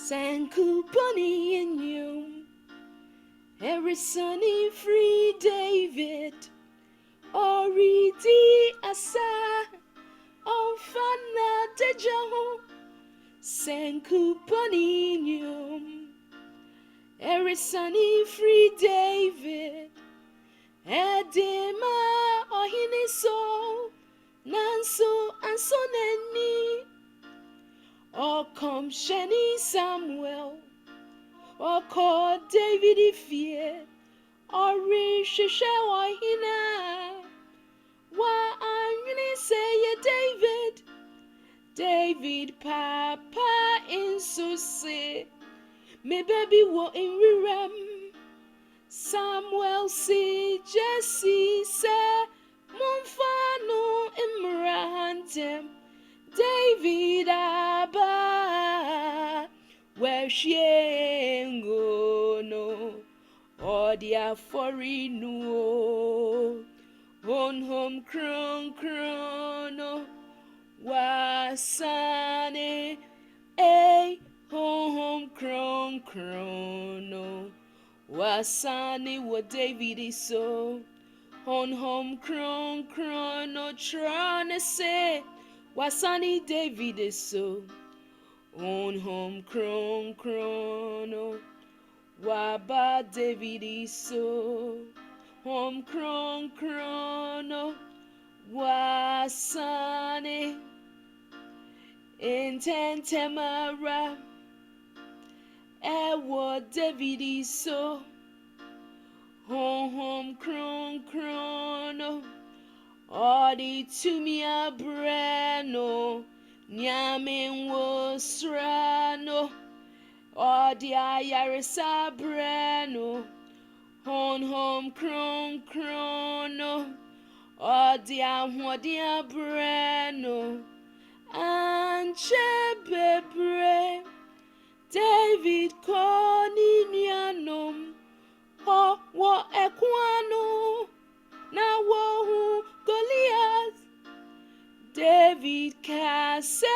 Sankuboni Nnwom, Erisani free David, Oridi Asa, Onfana Dejaho, Sankuboni Nnwom, Erisani free David, Edema Ohiniso, Nanso Ansoneni, Okom Sheni Samuel, Oko David Ifie, Ori Shisha Wahina, Wa Anjuni say David Papa in Susi, me baby wo in Riram, Samuel si Jesse say, Monfano Imrahantem, David Abba, where she go no, or dia fori no, on home chrono, wasane, home chrono, wasane what David is so, on home chrono, trying say. Wasani David is so on home chrono. Waba David is so home chrono. Wasani intentemara. Ewa David is so home chrono. Odi tumi abreno, nyame wosrano. Odi ayarisa breno, home chrono. Odi ahwadi abreno, anche bebre. David koni nyanom, ho wo ekwano, na wo Goliath, David kase,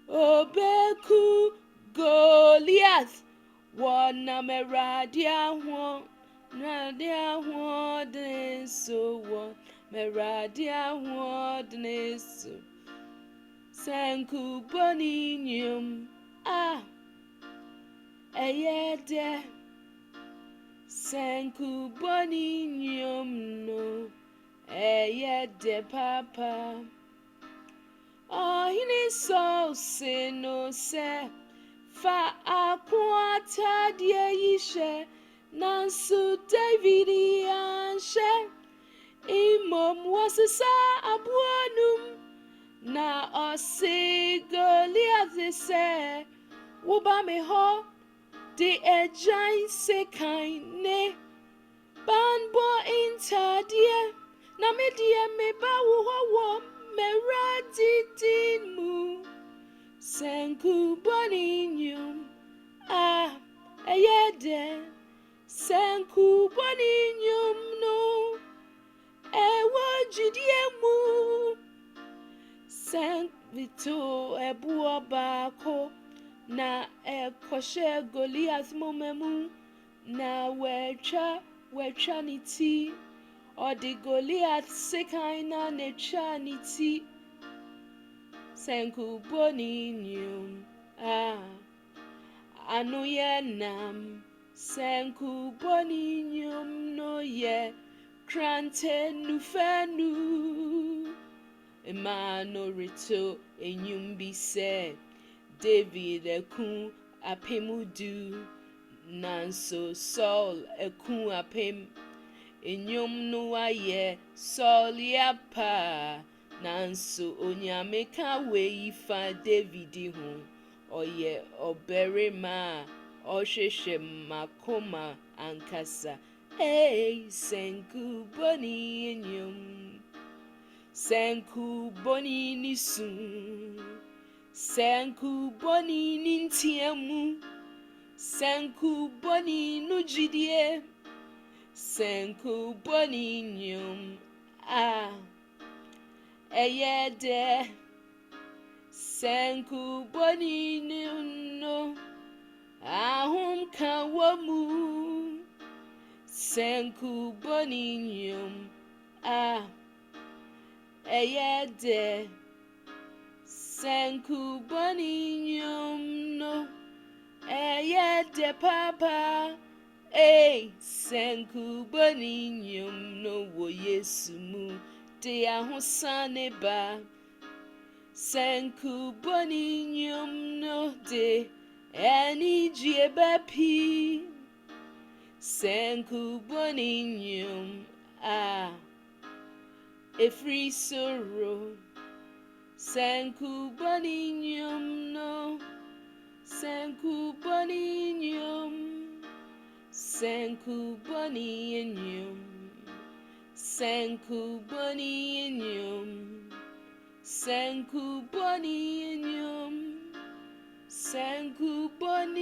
obeku Goliath, wana meradia ho, nadia ho deneso, meradia ho deneso, Sankuboni Nnwom, eyede, Sankuboni Nnwom no. De papa, he so se no se fa akwata die yishe nansu David yanshe imom wasisa abuanum na osi Goliath se woba me ho de ejain se kaine banbo intadie na media me ba wo meradidin mu Sankuboni Nnwom eyede Sankuboni Nnwom no ewo jidie mu Sankvito ebuo bako na ekoshe Goliath momemu na wecha niti or the Goliath sekaina nechaniti Sankuboni Nnwom anu ye nam Sankuboni Nnwom no ye krante nufenu emano rito enyum bi se David eku apemudu nanso Saul eku apem Nnwom no aye soliapa nanso onyame ka we fa David ho oye oberema ohwehwe makoma ankasa Sankuboni Nnwom Sankuboni nisu Sankuboni nintiamu Sankuboni nujidie Sankuboni Nnwom eyede Sankuboni no ahum kawamu. Sankuboni Nnwom eyede. Sankuboni Nnwom no eyede papa. Sankuboni Nnwom no wo Yesu mu de ahosane ba. Sankuboni Nnwom no de eni jiebapi. Sankuboni Nnwom efri sorrow. Sankuboni Nnwom no. Sankuboni Nnwom. Sankuboni Nnwom. Sankuboni Nnwom. Sankuboni Nnwom. Sankuboni